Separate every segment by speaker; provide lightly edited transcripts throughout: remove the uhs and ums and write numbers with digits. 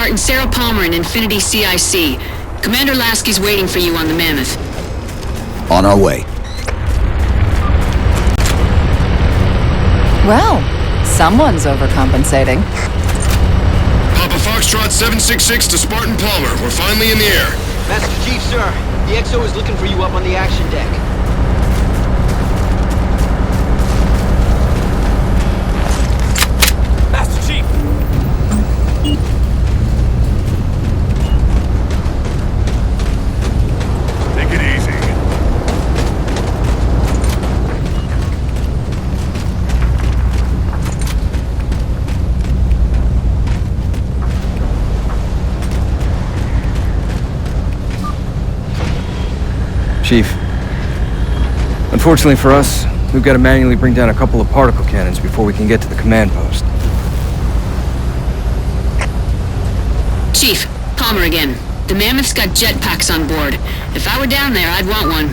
Speaker 1: Spartan Sarah Palmer in Infinity CIC. Commander Lasky's waiting for you on the Mammoth.
Speaker 2: On our way.
Speaker 3: Well, someone's overcompensating.
Speaker 4: Papa Foxtrot 766 to Spartan Palmer. We're finally in the air.
Speaker 5: Master Chief, sir. The XO is looking for you up on the action deck.
Speaker 6: Master Chief!
Speaker 4: Take it easy.
Speaker 6: Chief, unfortunately for us, we've got to manually bring down a couple of particle cannons before we can get to the command post.
Speaker 1: Chief, Palmer again. The Mammoth's got jetpacks on board. If I were down there, I'd want one.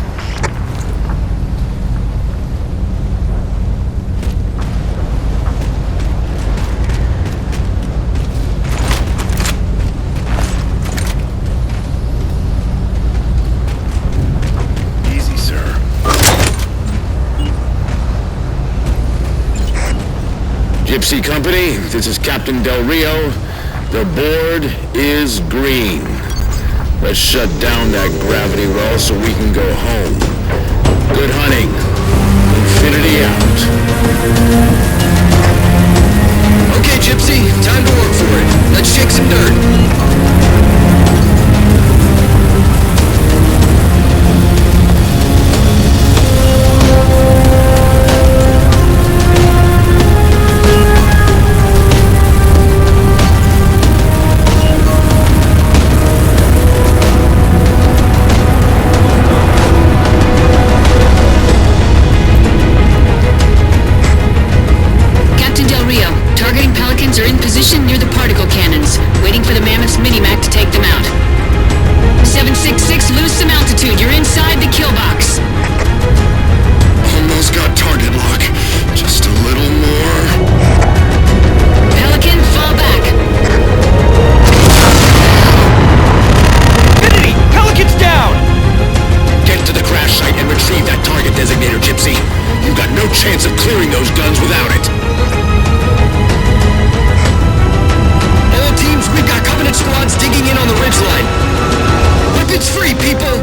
Speaker 4: Easy, sir. Gypsy Company, this is Captain Del Rio. The board is green. Let's shut down that gravity well so we can go home. Good hunting. Infinity out. Okay, Gypsy, time to work for it. Let's shake some dirt.
Speaker 1: Captain Del Rio, targeting Pelicans are in position near the particle cannons, waiting for the Mammoth's mini-mac to take them out. 766, lose some altitude. You're inside the kill box.
Speaker 4: Almost got target lock. Just a little more.
Speaker 1: Pelican, fall back.
Speaker 5: Infinity! Pelican's down!
Speaker 4: Get to the crash site and retrieve that target designator, Gypsy. You've got no chance of clearing those guns without it. All teams, we've got Covenant squads digging in on the ridgeline. Weapons free, people!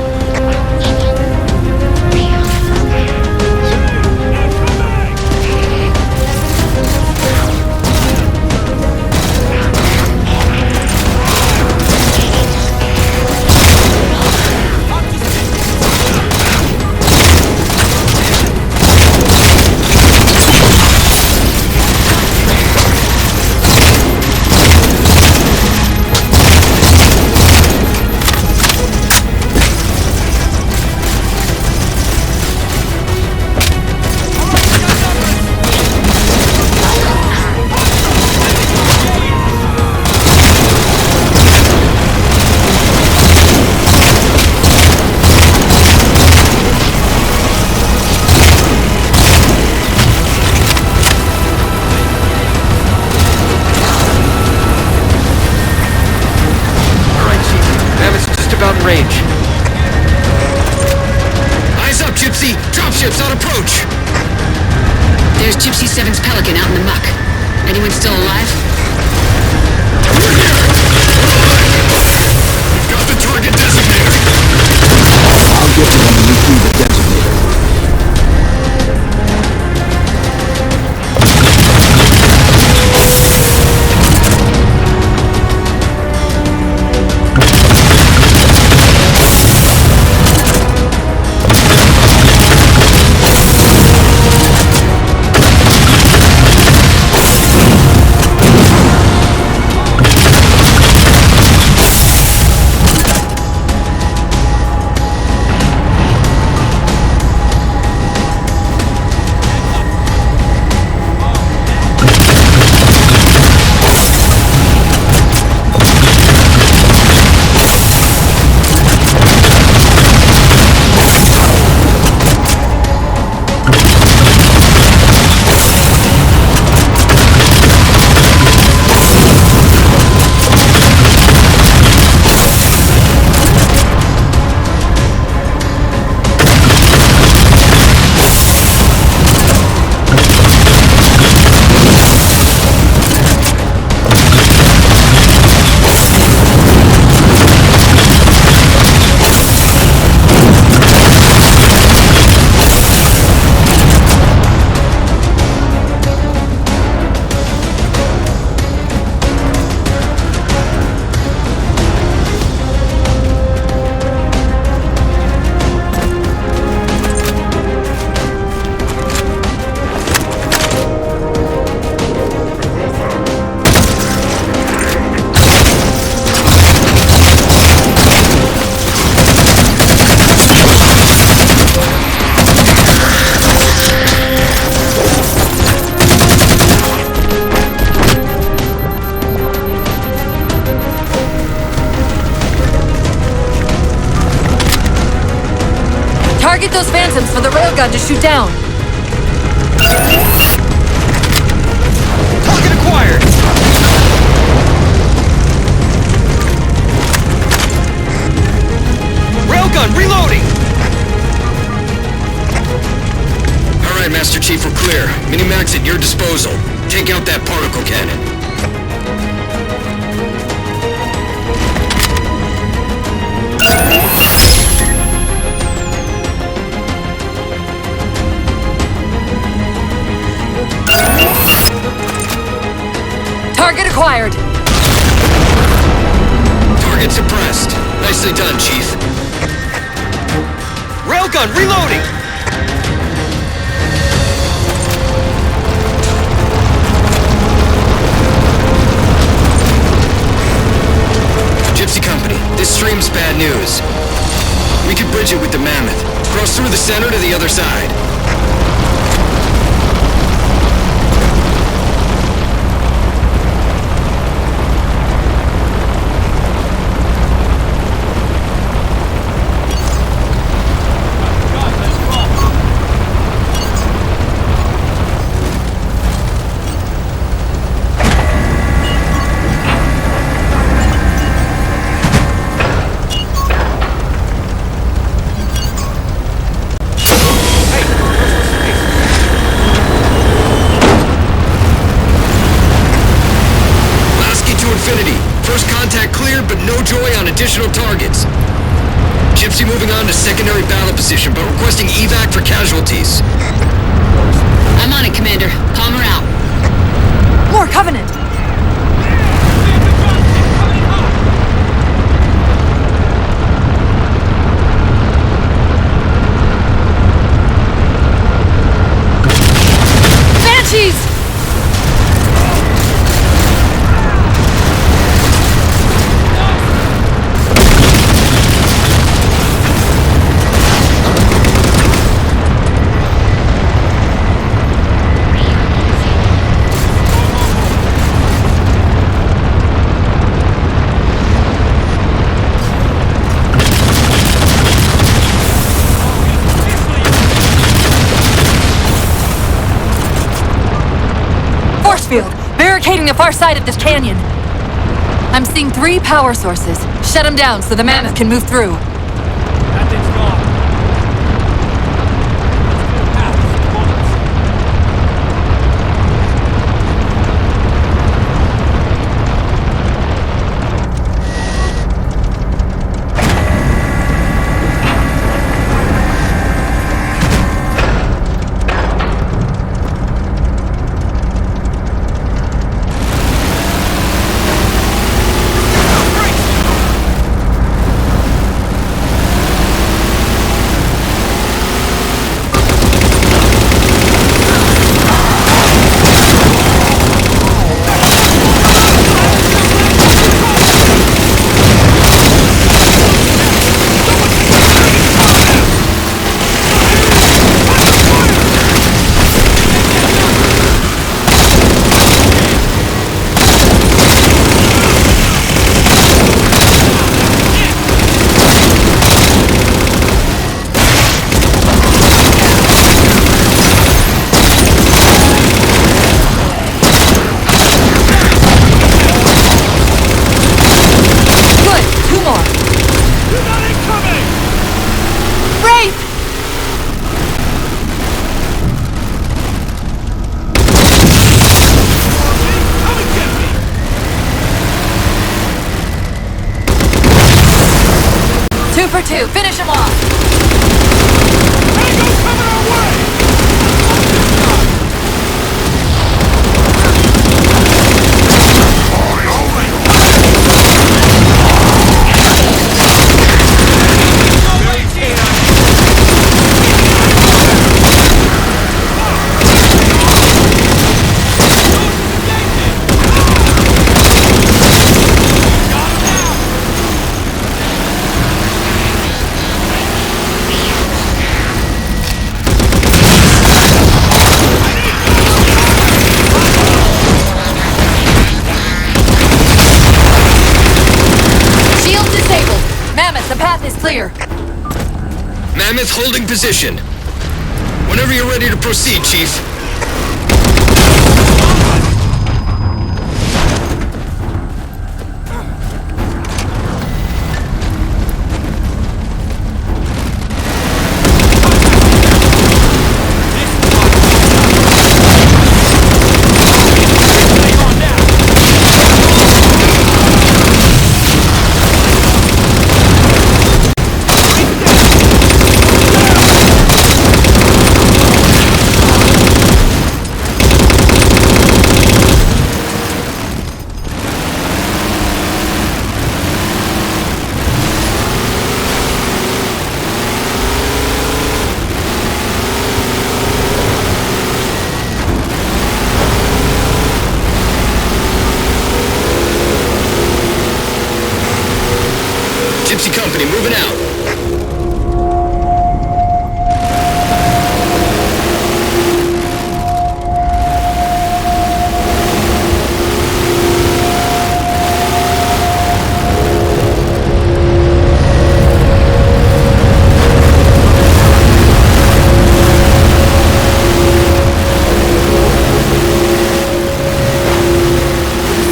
Speaker 6: About in range.
Speaker 4: Eyes up, Gypsy! Dropships on approach!
Speaker 1: There's Gypsy 7's Pelican out in the muck. Anyone still alive?
Speaker 4: We're here! We've got the target designator!
Speaker 2: I'll get to them when we retrieve the designator.
Speaker 3: Target those phantoms for the railgun to shoot down.
Speaker 5: Target acquired! Railgun reloading!
Speaker 4: Alright, Master Chief, we're clear. Minimax at your disposal. Take out that particle cannon.
Speaker 3: Target acquired.
Speaker 4: Target suppressed. Nicely done, Chief.
Speaker 5: Railgun reloading!
Speaker 4: Gypsy Company, this stream's bad news. We could bridge it with the Mammoth. Cross through the center to the other side. Additional targets. Gypsy moving on to secondary battle position, but requesting evac for casualties.
Speaker 1: I'm on it, Commander. Palmer out.
Speaker 3: More Covenant! Banshees! Field, barricading the far side of this canyon. I'm seeing 3 power sources. Shut them down so the Mammoth can move through.
Speaker 7: That thing's gone.
Speaker 3: For 2, finish him off!
Speaker 7: Tango's coming our way!
Speaker 8: Mammoth holding position. Whenever you're ready to proceed, Chief. Gypsy Company, moving out.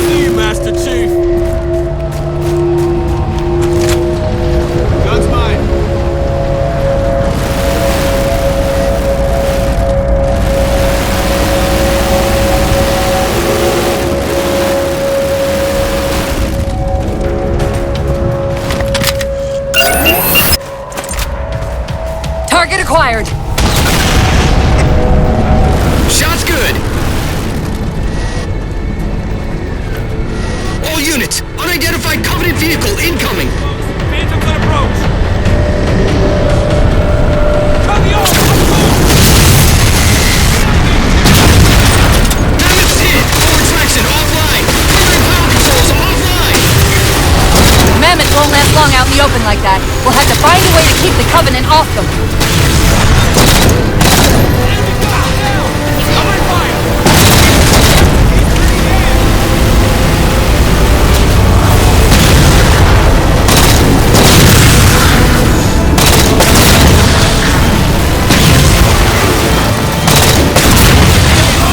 Speaker 7: See you, Master Chief.
Speaker 5: Gun's mine.
Speaker 3: Target acquired.
Speaker 8: Shot's good. All units, unidentified Covenant vehicle incoming.
Speaker 7: Phantoms on approach. Copy all.
Speaker 8: Mammoth's hit. Forward traction offline. Primary power controls offline.
Speaker 3: Mammoth won't last long out in the open like that. We'll have to find a way to keep the Covenant off them.
Speaker 7: Cover fire.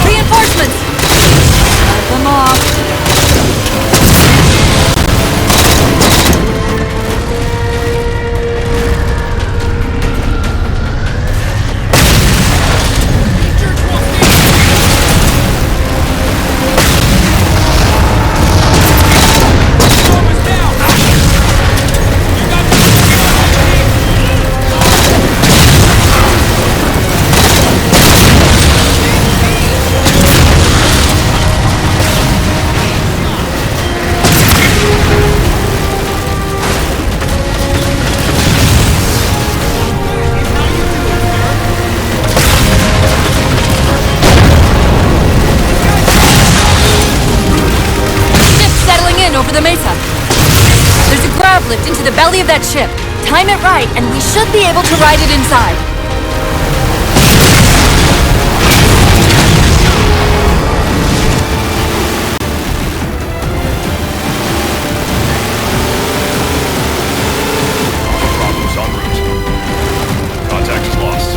Speaker 3: Reinforcements! Let them off. Over the mesa. There's a grav lift into the belly of that ship. Time it right, and we should be able to ride it inside.
Speaker 9: Problems en route. Contact is lost.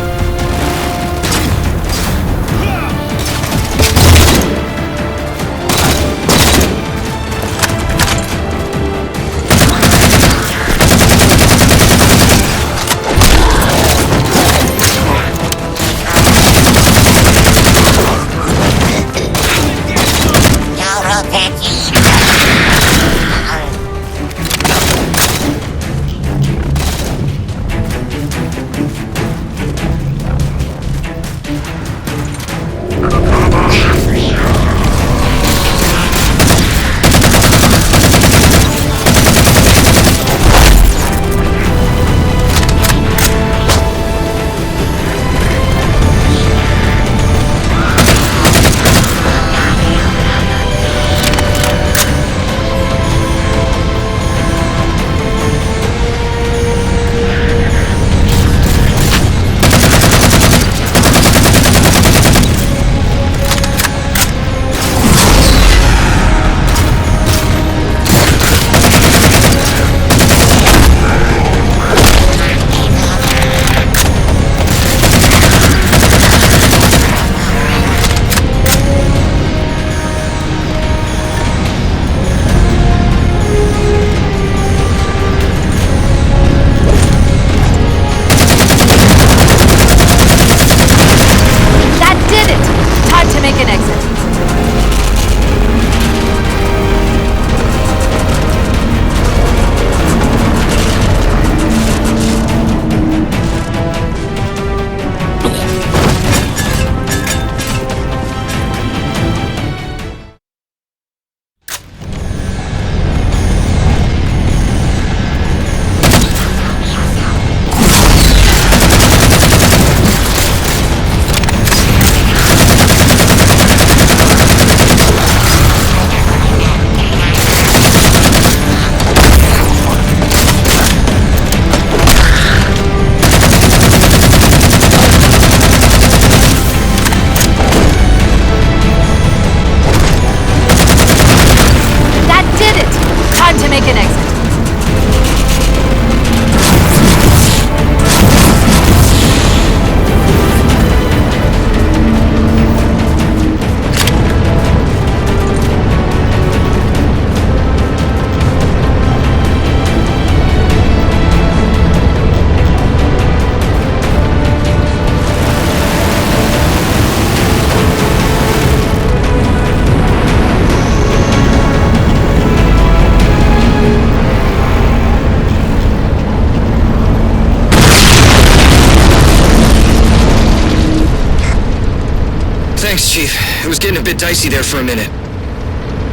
Speaker 8: Thanks, Chief. It was getting a bit dicey there for a minute.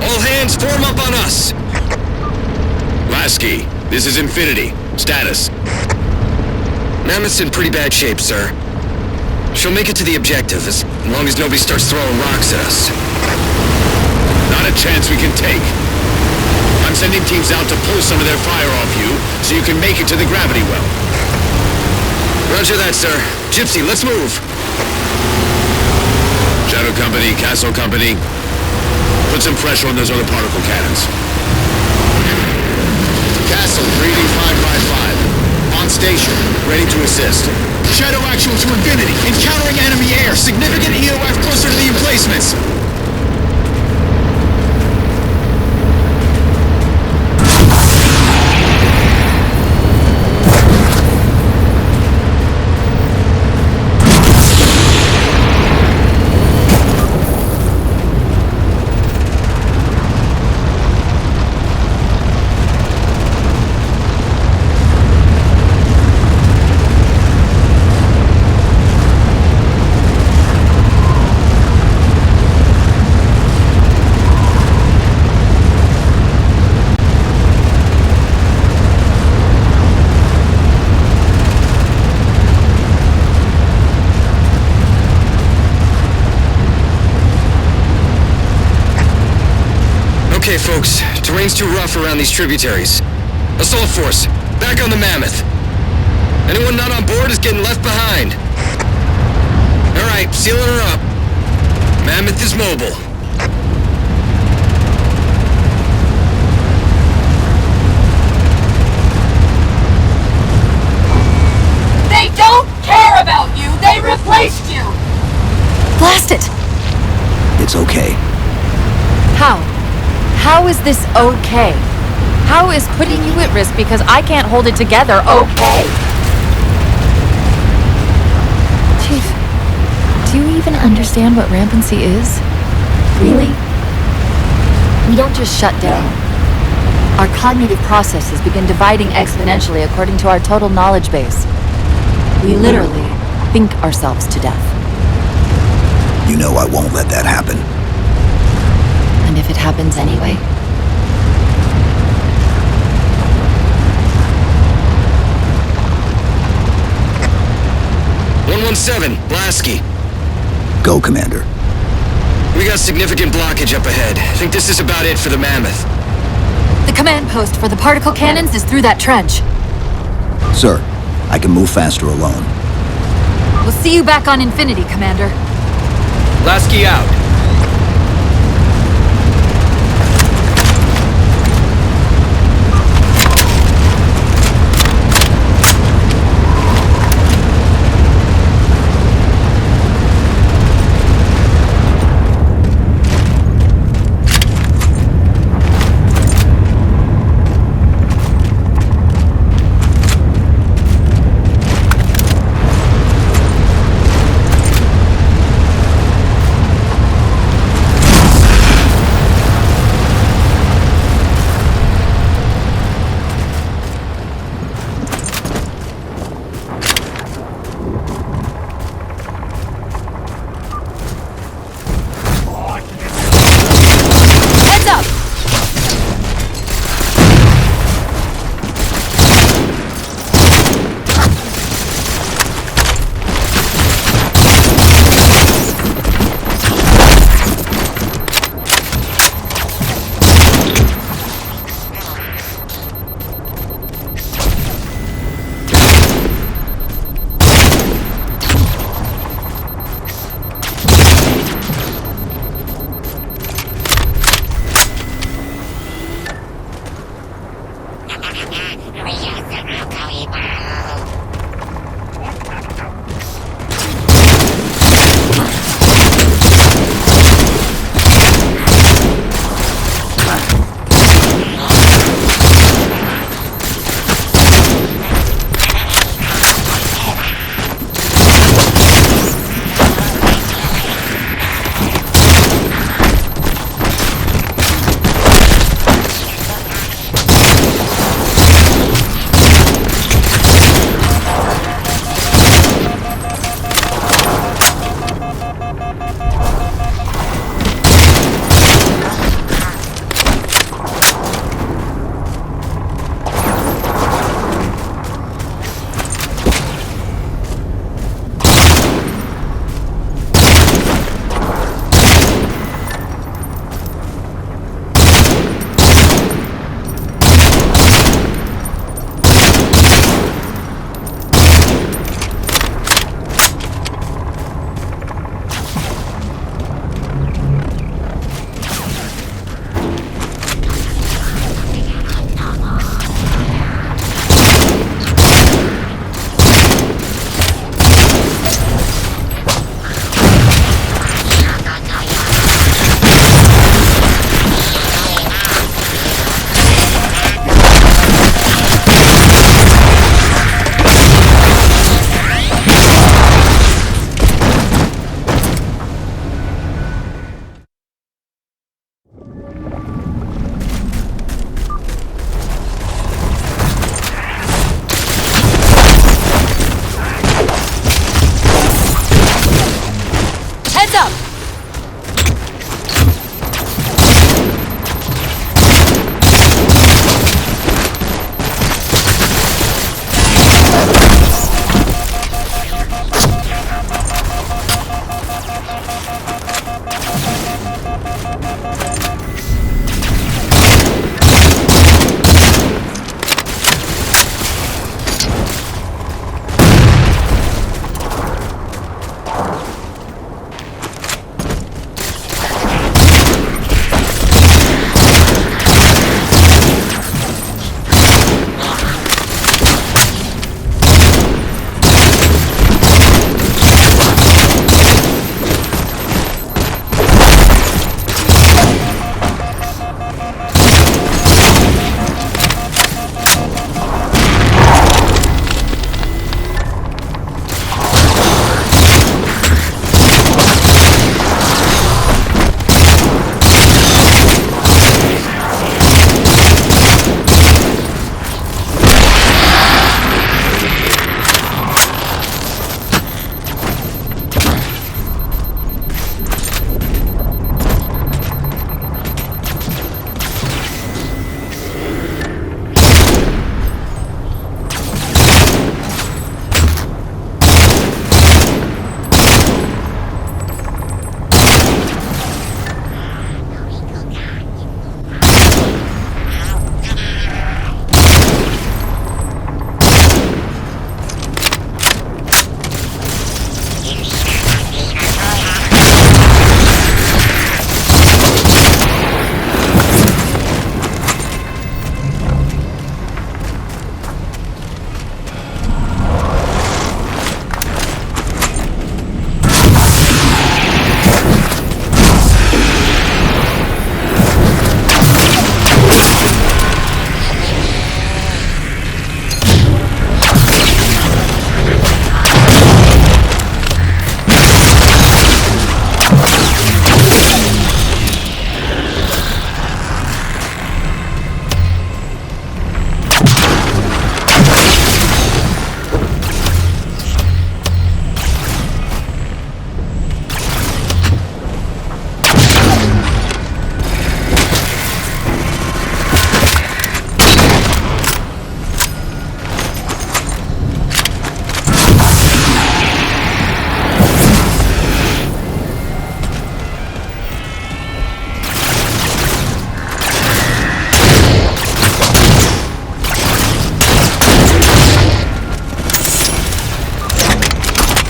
Speaker 8: All hands, form up on us!
Speaker 4: Lasky, this is Infinity. Status.
Speaker 8: Mammoth's in pretty bad shape, sir. She'll make it to the objective as long as nobody starts throwing rocks at us.
Speaker 4: Not a chance we can take. I'm sending teams out to pull some of their fire off you so you can make it to the gravity well.
Speaker 8: Roger that, sir. Gypsy, let's move.
Speaker 4: Shadow Company, Castle Company, put some pressure on those other particle cannons. Castle, reading 555. On station, ready to assist.
Speaker 2: Shadow actual to Infinity. Encountering enemy air. Significant EOF closer to the emplacements.
Speaker 8: Okay, folks. Terrain's too rough around these tributaries. Assault force, back on the Mammoth. Anyone not on board is getting left behind. Alright, sealing her up. Mammoth is mobile.
Speaker 3: They don't care about you! They replaced you! Blast it!
Speaker 2: It's okay.
Speaker 3: How? How is this okay? How is putting you at risk because I can't hold it together okay? Chief, do you even understand what rampancy is? Really? We don't just shut down. Our cognitive processes begin dividing exponentially according to our total knowledge base. We literally think ourselves to death.
Speaker 2: You know I won't let that happen.
Speaker 3: And if it happens anyway?
Speaker 8: "117, Lasky.
Speaker 2: Go, Commander.
Speaker 8: We got significant blockage up ahead. I think this is about it for the Mammoth.
Speaker 3: The command post for the particle cannons is through that trench.
Speaker 2: Sir, I can move faster alone.
Speaker 3: We'll see you back on Infinity, Commander.
Speaker 6: Lasky out.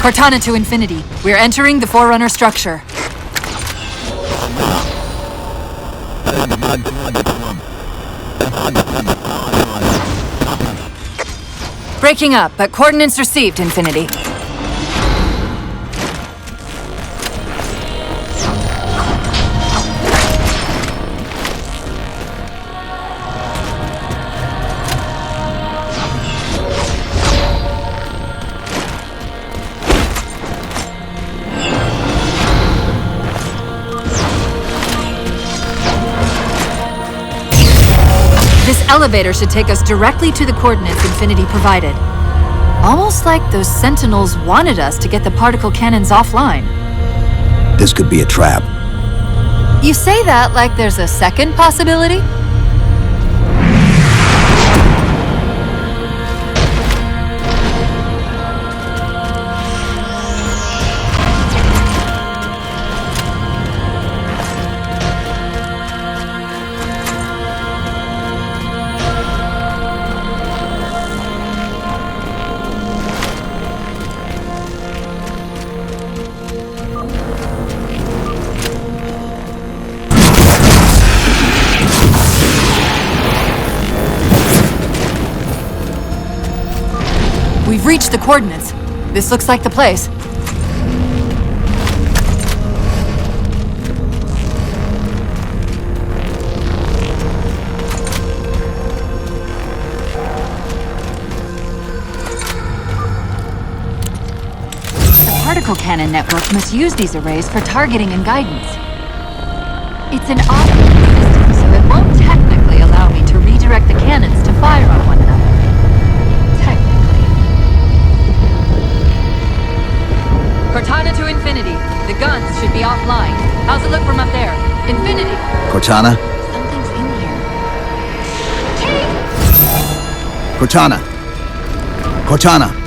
Speaker 3: Cortana to Infinity. We're entering the Forerunner structure. Breaking up, but coordinates received, Infinity. This elevator should take us directly to the coordinates Infinity provided. Almost like those Sentinels wanted us to get the particle cannons offline.
Speaker 10: This could be a trap.
Speaker 3: You say that like there's a second possibility? We've reached the coordinates. This looks like the place. The particle cannon network must use these arrays for targeting and guidance. It's an operating system, so it won't technically allow me to redirect the cannons to fire on one another. Cortana to Infinity. The guns should be offline. How's it look from up there? Infinity!
Speaker 10: Cortana?
Speaker 3: Something's in here.
Speaker 10: Cortana! Cortana!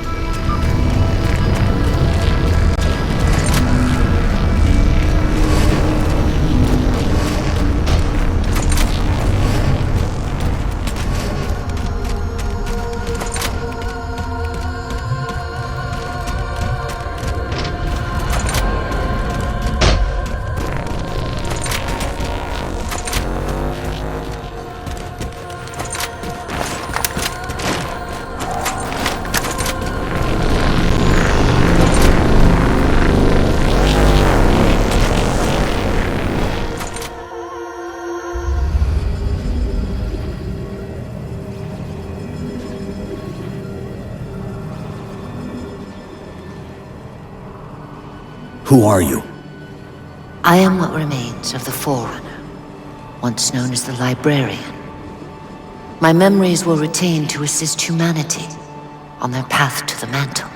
Speaker 10: Who are you?
Speaker 11: I am what remains of the Forerunner, once known as the Librarian. My memories were retained to assist humanity on their path to the mantle.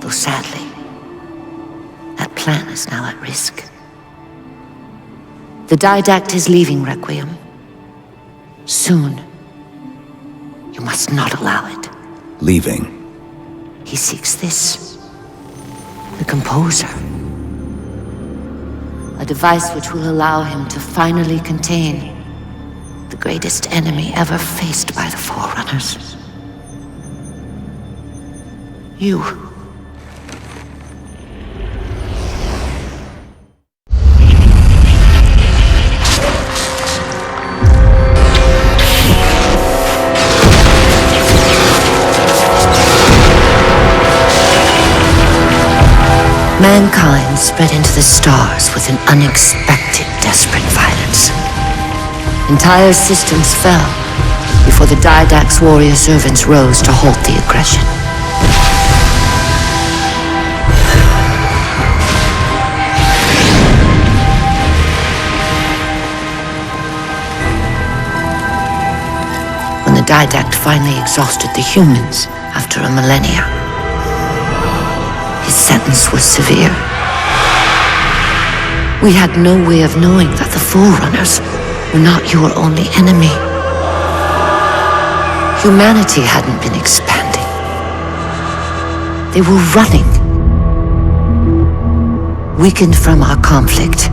Speaker 11: Though sadly, that plan is now at risk. The Didact is leaving Requiem. Soon. You must not allow it.
Speaker 10: Leaving?
Speaker 11: He seeks this. The Composer. A device which will allow him to finally contain the greatest enemy ever faced by the Forerunners. You. Mankind spread into the stars with an unexpected, desperate violence. Entire systems fell before the Didact's warrior servants rose to halt the aggression. When the Didact finally exhausted the humans after a millennia, his sentence was severe. We had no way of knowing that the Forerunners were not your only enemy. Humanity hadn't been expanding. They were running. Weakened from our conflict,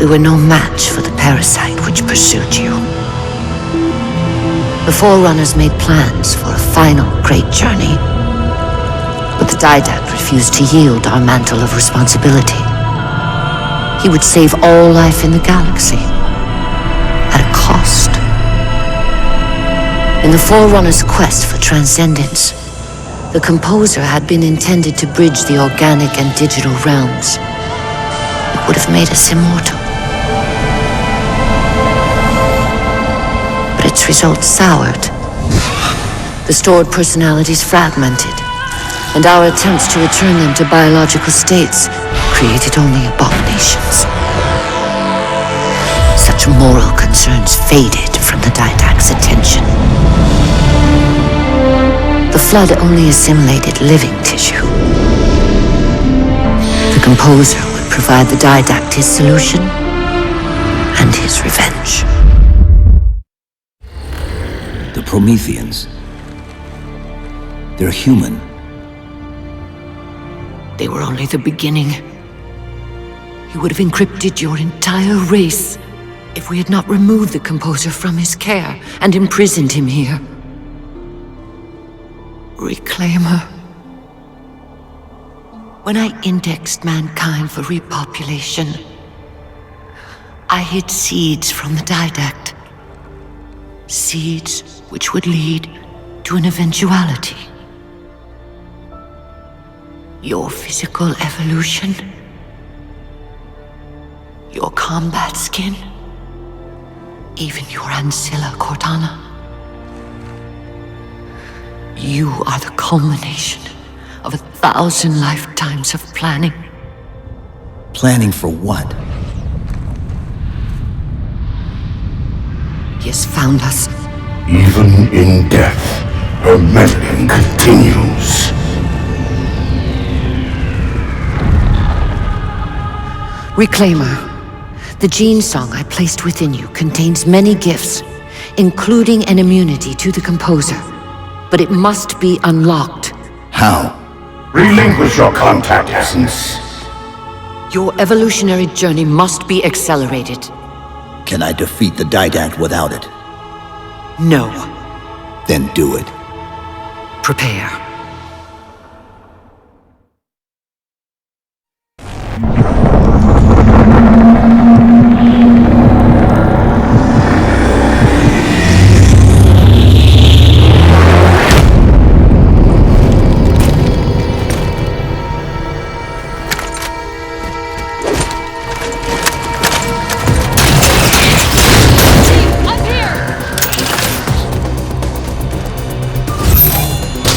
Speaker 11: we were no match for the parasite which pursued you. The Forerunners made plans for a final great journey, but the Didact refused to yield our mantle of responsibility. He would save all life in the galaxy, at a cost. In the Forerunner's quest for transcendence, the Composer had been intended to bridge the organic and digital realms. It would have made us immortal. But its results soured. The stored personalities fragmented, and our attempts to return them to biological states created only abominations. Such moral concerns faded from the Didact's attention. The Flood only assimilated living tissue. The Composer would provide the Didact his solution and his revenge.
Speaker 10: The Prometheans. They're human.
Speaker 11: They were only the beginning. He would have encrypted your entire race if we had not removed the Composer from his care and imprisoned him here. Reclaimer. When I indexed mankind for repopulation, I hid seeds from the Didact. Seeds which would lead to an eventuality. Your physical evolution, your combat skin, even your ancilla, Cortana. You are the culmination of 1,000 lifetimes of planning.
Speaker 10: Planning for what?
Speaker 11: He has found us.
Speaker 12: Even in death, her meddling continues.
Speaker 11: Reclaimer, the gene song I placed within you contains many gifts, including an immunity to the Composer. But it must be unlocked.
Speaker 10: How?
Speaker 12: Relinquish your contact essence.
Speaker 11: Your evolutionary journey must be accelerated.
Speaker 10: Can I defeat the Didact without it?
Speaker 11: No.
Speaker 10: Then do it.
Speaker 11: Prepare.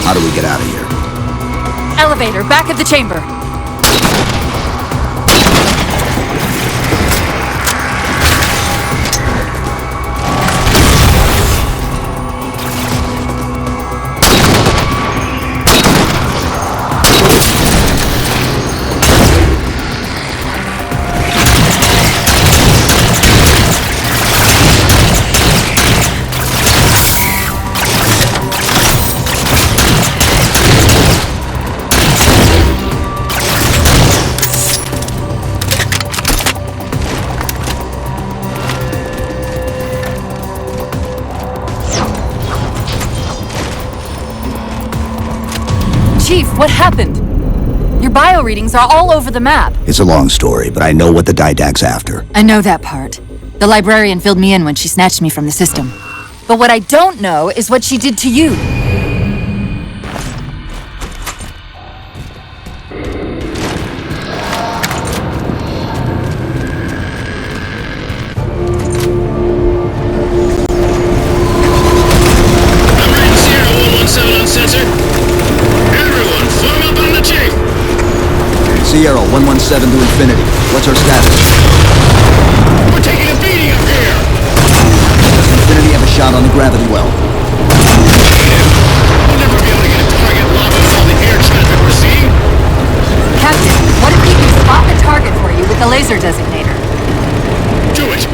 Speaker 10: How do we get out of here?
Speaker 3: Elevator, back at the chamber. Chief, what happened? Your bio readings are all over the map.
Speaker 10: It's a long story, but I know what the Didact's after.
Speaker 3: I know that part. The librarian filled me in when she snatched me from the system. But what I don't know is what she did to you.
Speaker 10: Sierra 117 to Infinity. What's our status?
Speaker 2: We're taking a beating up here!
Speaker 10: Does Infinity have a shot on the gravity well?
Speaker 2: We'll never be able to get a target locked with all the air traffic we're seeing!
Speaker 3: Captain, what if we can spot the target for you with the laser designator?
Speaker 2: Do it!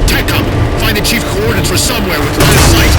Speaker 2: TechCom, find the chief coordinates for somewhere with line of sight!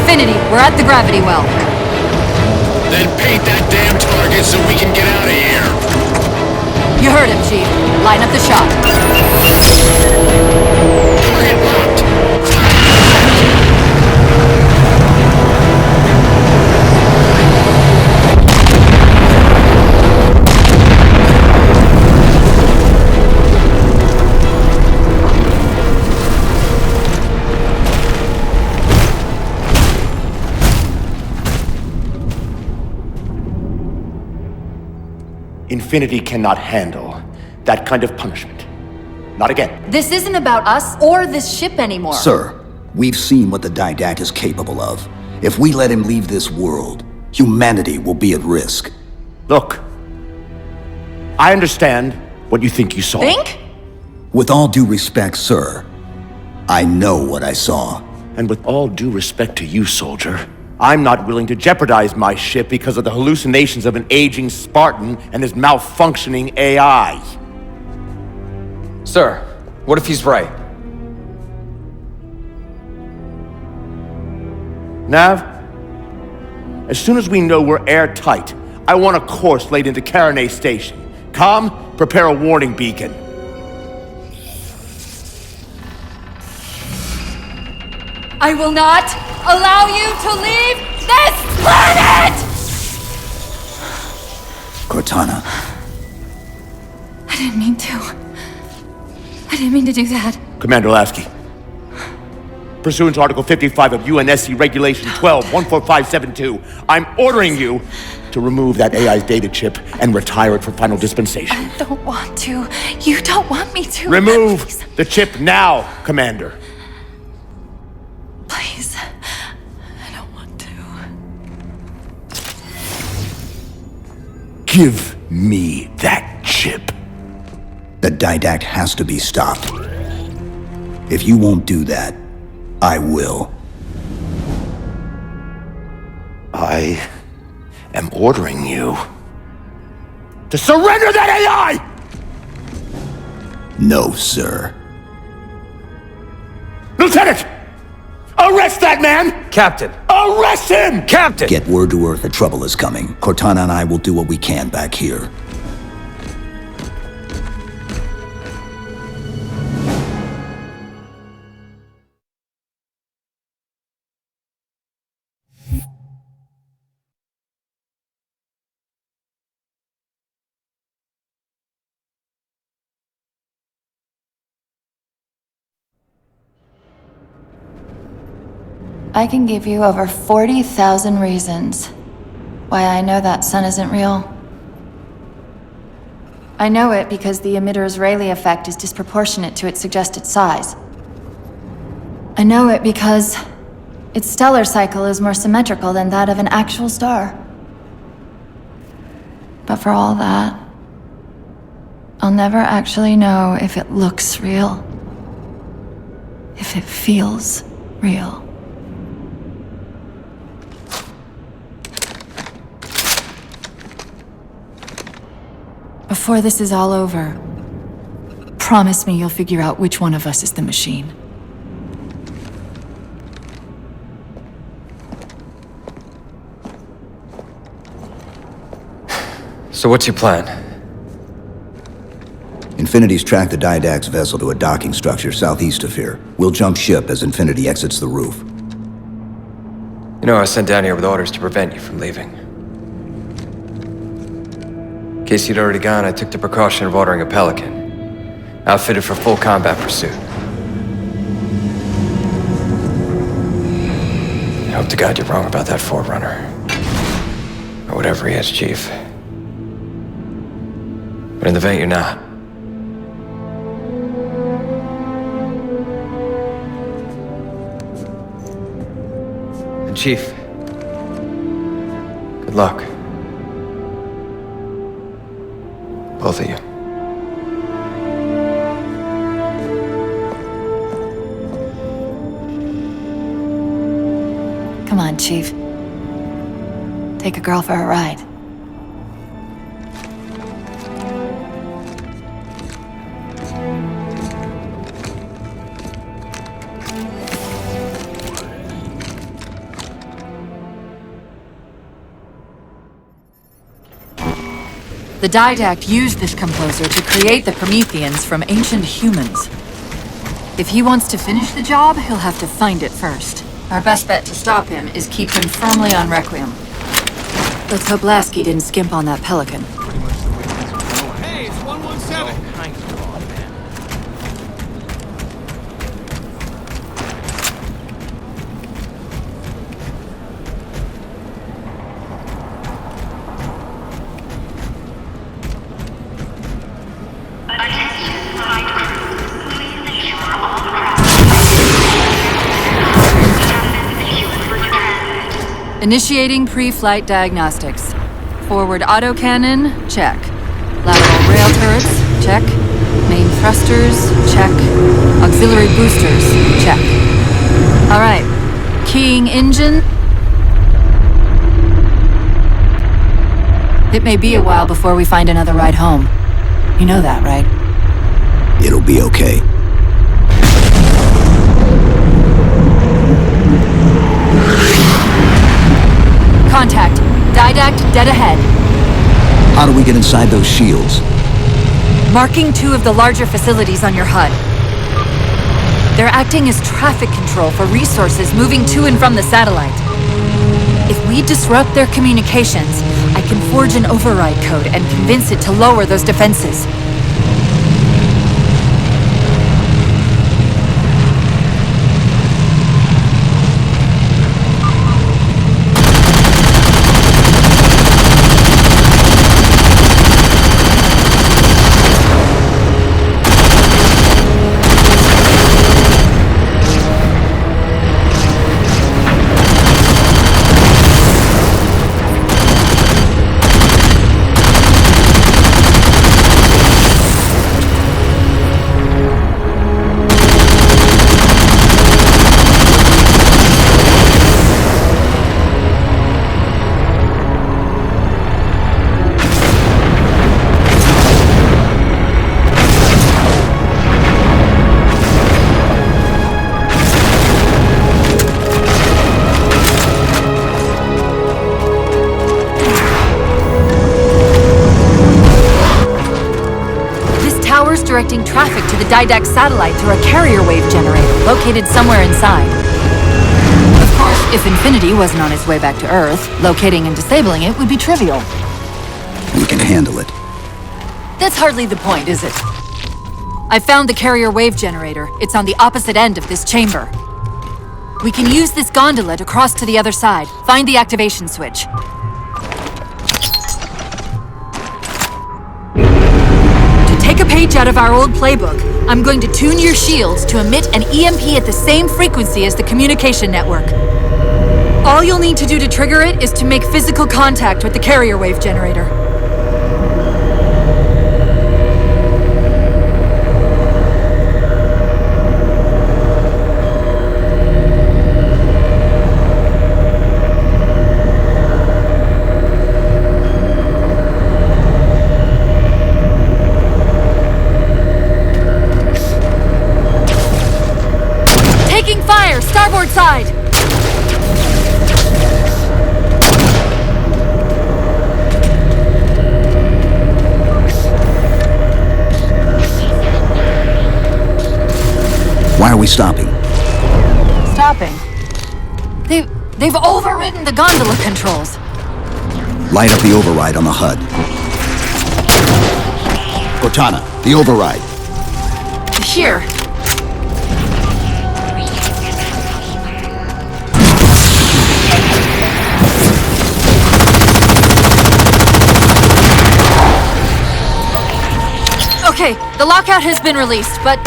Speaker 3: Infinity, we're at the gravity well.
Speaker 4: Then paint that damn target so we can get out of here.
Speaker 3: You heard him, Chief. Line up the shot.
Speaker 4: Target locked.
Speaker 13: Infinity cannot handle that kind of punishment. Not again.
Speaker 3: This isn't about us or this ship anymore.
Speaker 10: Sir, we've seen what the Didact is capable of. If we let him leave this world, humanity will be at risk.
Speaker 13: Look, I understand what you think you saw.
Speaker 3: Think?
Speaker 10: With all due respect, sir, I know what I saw.
Speaker 13: And with all due respect to you, soldier, I'm not willing to jeopardize my ship because of the hallucinations of an aging Spartan and his malfunctioning AI.
Speaker 6: Sir, what if he's right?
Speaker 13: Nav, as soon as we know we're airtight, I want a course laid into Karenay Station. Com, prepare a warning beacon.
Speaker 3: I will not allow you to leave this planet!
Speaker 10: Cortana.
Speaker 3: I didn't mean to. I didn't mean to do that.
Speaker 13: Commander Lasky. Pursuant to Article 55 of UNSC Regulation 12-14572, I'm ordering you to remove that AI's data chip and retire it for final dispensation.
Speaker 3: I don't want to. You don't want me to.
Speaker 13: Remove
Speaker 3: Please.
Speaker 13: the chip now, Commander.
Speaker 3: Please. I don't want to.
Speaker 13: Give me that chip.
Speaker 10: The Didact has to be stopped. If you won't do that, I will.
Speaker 13: I am ordering you to surrender that AI!
Speaker 10: No, sir.
Speaker 13: Lieutenant! Arrest that man!
Speaker 6: Captain!
Speaker 13: Arrest him!
Speaker 6: Captain!
Speaker 10: Get word to Earth that trouble is coming. Cortana and I will do what we can back here.
Speaker 3: I can give you over 40,000 reasons why I know that sun isn't real. I know it because the emitter's Rayleigh effect is disproportionate to its suggested size. I know it because its stellar cycle is more symmetrical than that of an actual star. But for all that, I'll never actually know if it looks real, if it feels real. Before this is all over, promise me you'll figure out which one of us is the machine.
Speaker 6: So what's your plan?
Speaker 10: Infinity's tracked the Didact's vessel to a docking structure southeast of here. We'll jump ship as Infinity exits the roof.
Speaker 6: You know, I was sent down here with orders to prevent you from leaving. In case you'd already gone, I took the precaution of ordering a Pelican, outfitted for full combat pursuit. I hope to God you're wrong about that Forerunner. Or whatever he is, Chief. But in the event you're not, and Chief, good luck. Both of you.
Speaker 3: Come on, Chief. Take a girl for a ride. The Didact used this composer to create the Prometheans from ancient humans. If he wants to finish the job, he'll have to find it first. Our best bet to stop him is keep him firmly on Requiem. Let's hope Lasky didn't skimp on that Pelican.
Speaker 7: Hey, it's 117.
Speaker 3: Initiating pre-flight diagnostics. Forward autocannon, check. Lateral rail turrets, check. Main thrusters, check. Auxiliary boosters, check. All right. Keying engine. It may be a while before we find another ride home. You know that, right?
Speaker 10: It'll be okay.
Speaker 3: Contact. Didact dead ahead.
Speaker 10: How do we get inside those shields?
Speaker 3: Marking 2 of the larger facilities on your HUD. They're acting as traffic control for resources moving to and from the satellite. If we disrupt their communications, I can forge an override code and convince it to lower those defenses. Directing traffic to the Didact satellite through a carrier wave generator located somewhere inside. Of course, if Infinity wasn't on its way back to Earth, locating and disabling it would be trivial.
Speaker 10: We can handle it.
Speaker 3: That's hardly the point, is it? I found the carrier wave generator. It's on the opposite end of this chamber. We can use this gondola to cross to the other side. Find the activation switch. Take a page out of our old playbook. I'm going to tune your shields to emit an EMP at the same frequency as the communication network. All you'll need to do to trigger it is to make physical contact with the carrier wave generator. Starboard side!
Speaker 10: Why are we stopping?
Speaker 3: Stopping? They've overridden the gondola controls.
Speaker 10: Light up the override on the HUD. Cortana, the override.
Speaker 3: Here. Okay, the lockout has been released, but...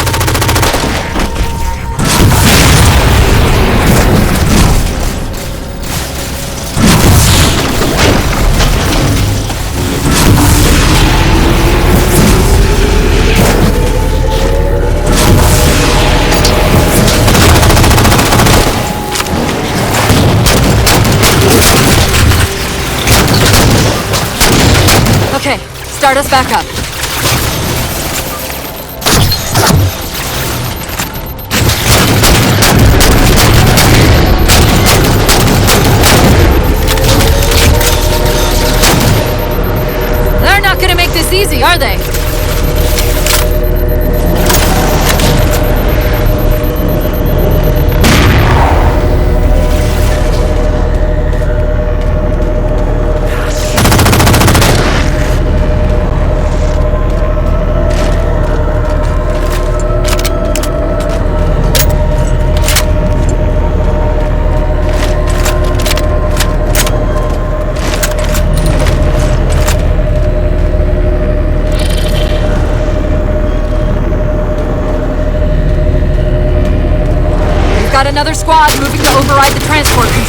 Speaker 3: Okay, start us back up. They're not gonna make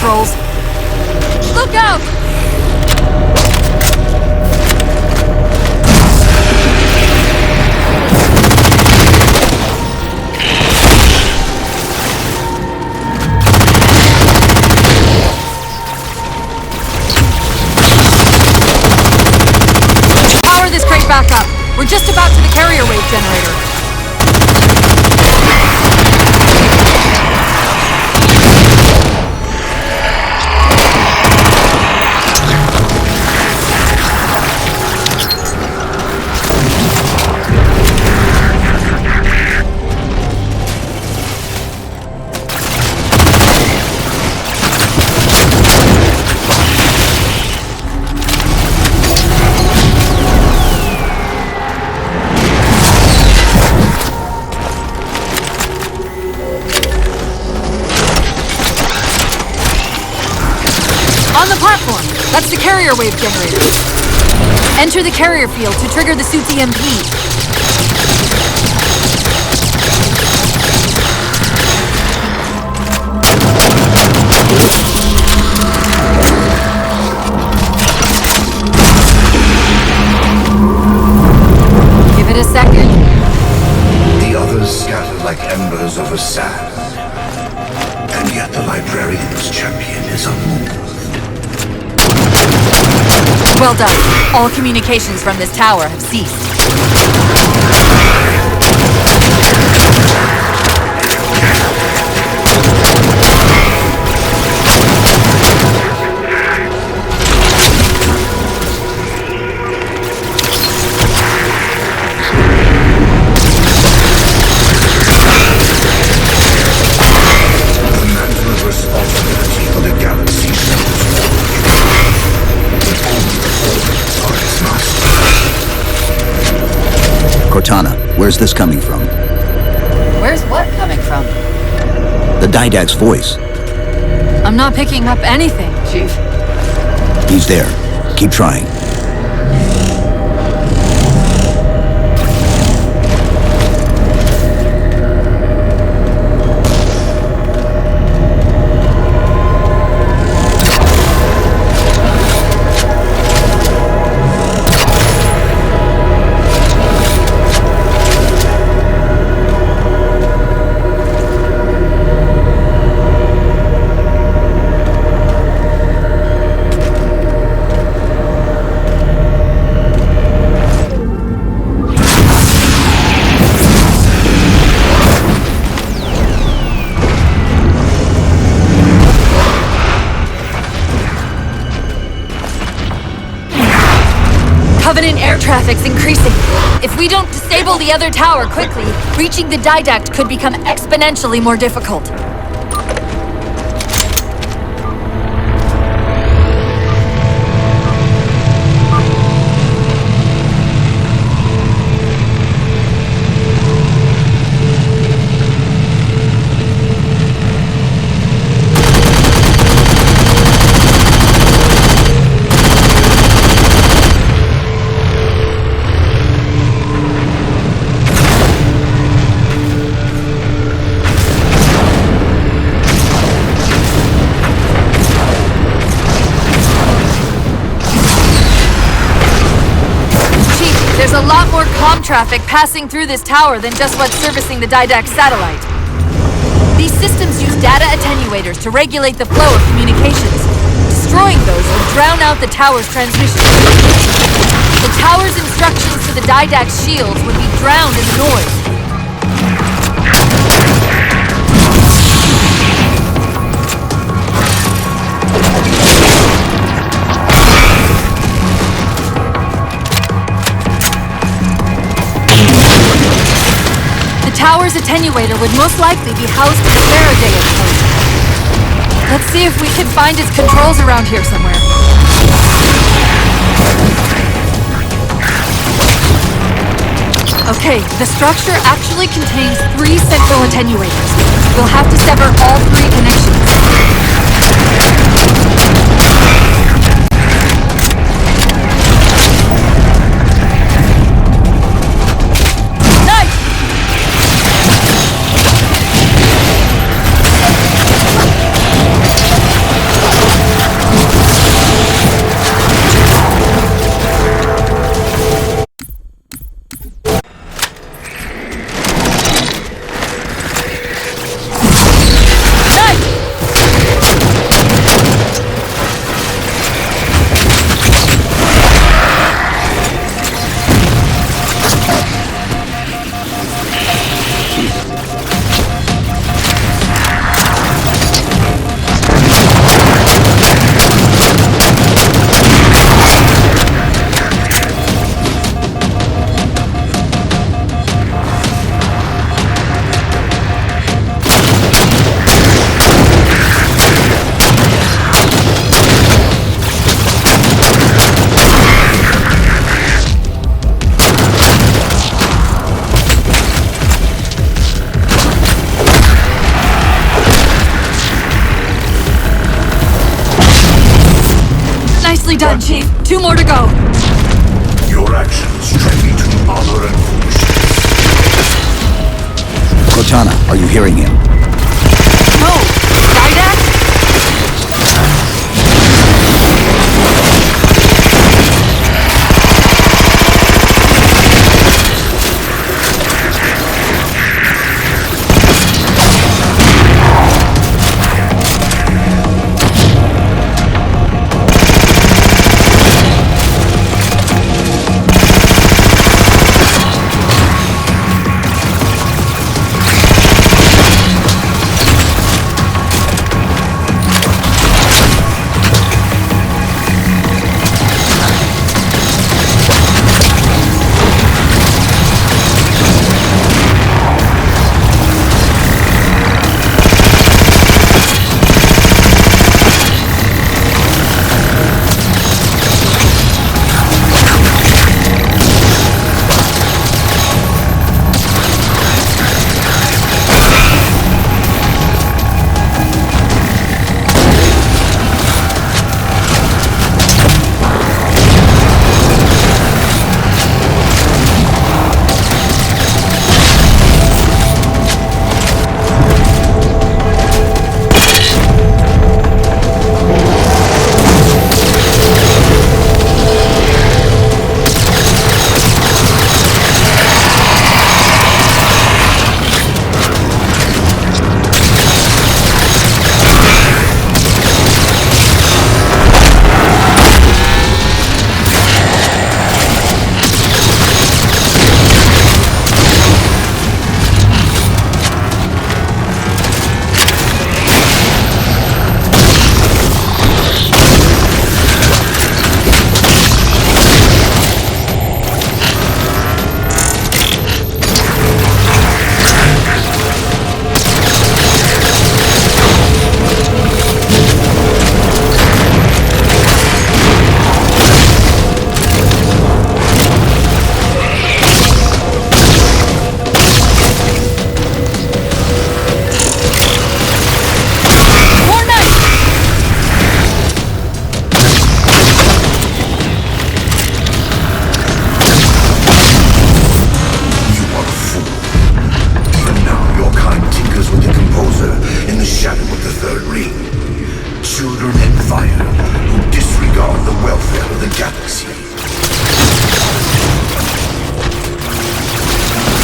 Speaker 3: controls. Look out! Power this crate back up. We're just about to the carrier wave generator. On the platform! That's the carrier wave generator. Enter the carrier field to trigger the suit's EMP. Give it a second.
Speaker 12: The others scatter like embers over sand. And yet the Librarian's champion is unmoved.
Speaker 3: Well done. All communications from this tower have ceased.
Speaker 12: The mantle of responsibility for the galaxy
Speaker 10: Cortana, where's this coming from?
Speaker 3: Where's what coming from?
Speaker 10: The Didact's voice.
Speaker 3: I'm not picking up anything, Chief.
Speaker 10: He's there. Keep trying.
Speaker 3: Covenant air traffic's increasing. If we don't disable the other tower quickly, reaching the Didact could become exponentially more difficult. There's a lot more comm traffic passing through this tower than just what's servicing the Didact satellite. These systems use data attenuators to regulate the flow of communications. Destroying those would drown out the tower's transmission. The tower's instructions to the Didact's shields would be drowned in the noise. The tower's attenuator would most likely be housed in the Faraday enclosure. Let's see if we can find its controls around here somewhere. Okay, the structure actually contains 3 central attenuators. We'll have to sever all 3 connections. Nearly done, Chief. 2 more to go.
Speaker 12: Your actions trend me to honor and foolishness.
Speaker 10: Cortana, are you hearing him?
Speaker 3: No! Didact?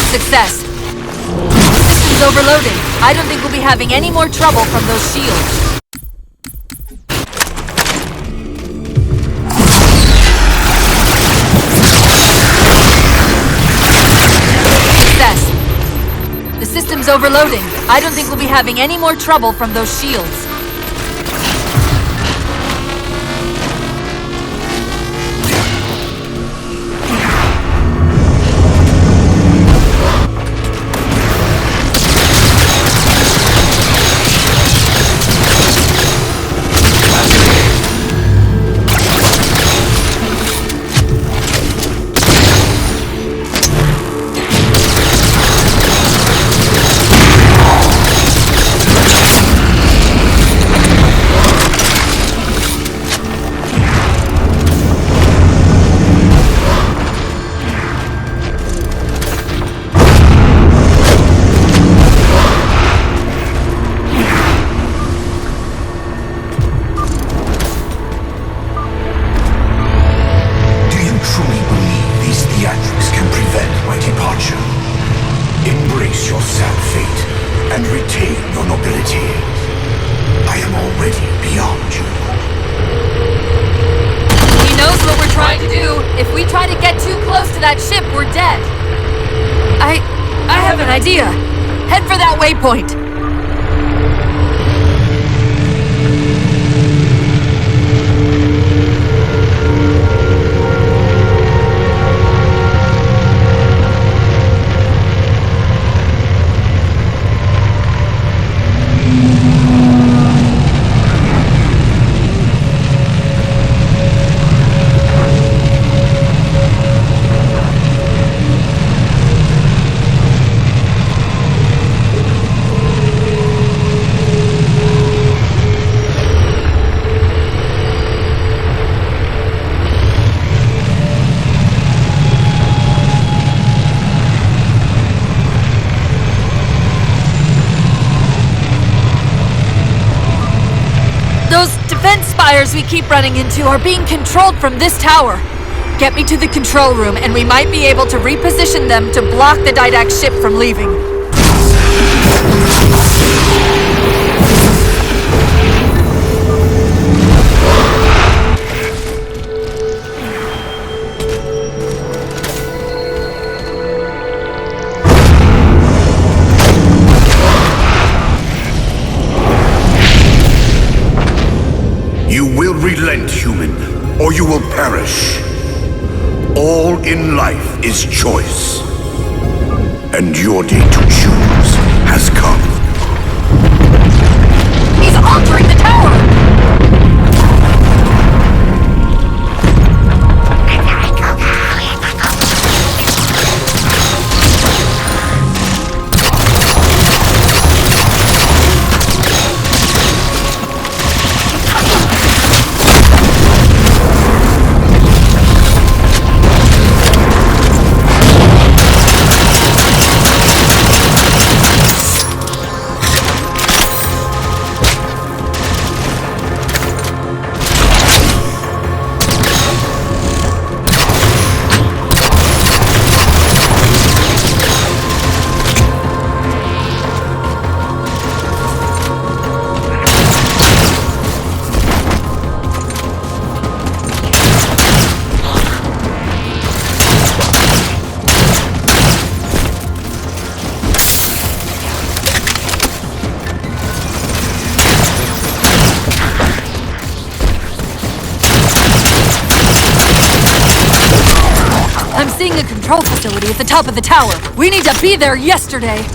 Speaker 3: Success. Systems overloading. I don't think we'll be having any more trouble from those shields. Success. The system's overloading. I don't think we'll be having any more trouble from those shields. Head for that waypoint! Those defense spires we keep running into are being controlled from this tower. Get me to the control room, and we might be able to reposition them to block the Didact ship from leaving.
Speaker 12: You will relent, human, or you will perish. All in life is choice. And your day to choose has come.
Speaker 3: He's altering the tower! Seeing a control facility at the top of the tower. We need to be there yesterday.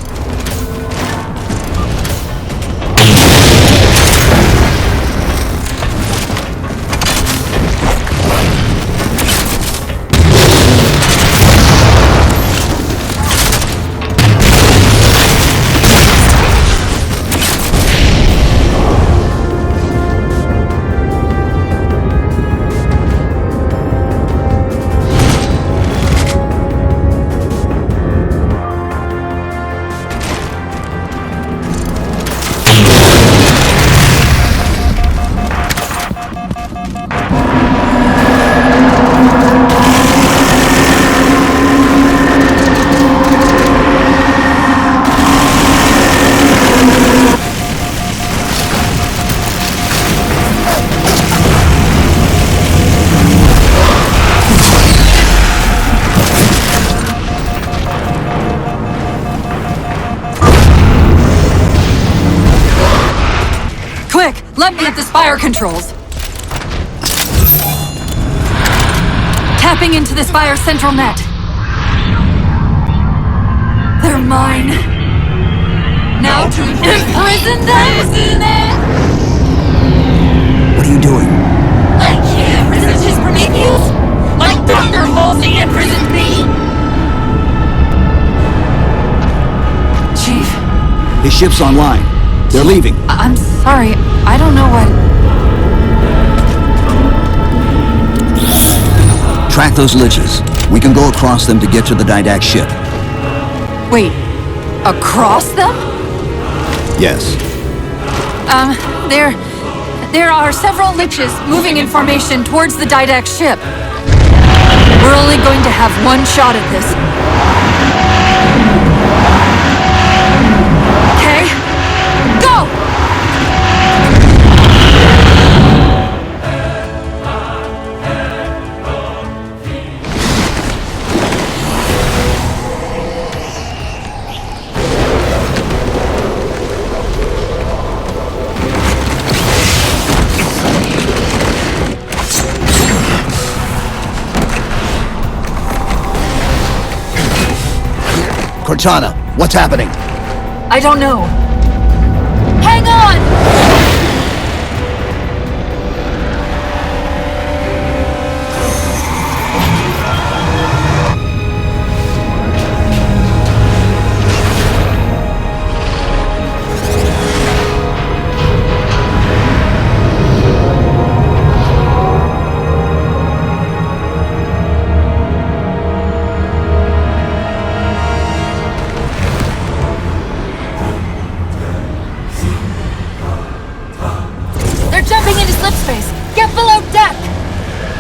Speaker 3: Let me at the spire controls. Tapping into the spire central net. They're mine. Now to imprison them?
Speaker 10: What are you doing?
Speaker 3: I can't resist his Prometheus! Like thunderbolts he imprisoned me! Chief?
Speaker 10: His ship's online. They're leaving.
Speaker 3: I'm sorry. I don't know what...
Speaker 10: Track those liches. We can go across them to get to the Didact ship.
Speaker 3: Wait. Across them?
Speaker 10: Yes.
Speaker 3: There are several liches moving in formation towards the Didact ship. We're only going to have one shot at this. Okay? Go!
Speaker 10: Cortana, what's happening?
Speaker 3: I don't know. Hang on!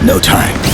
Speaker 10: No time.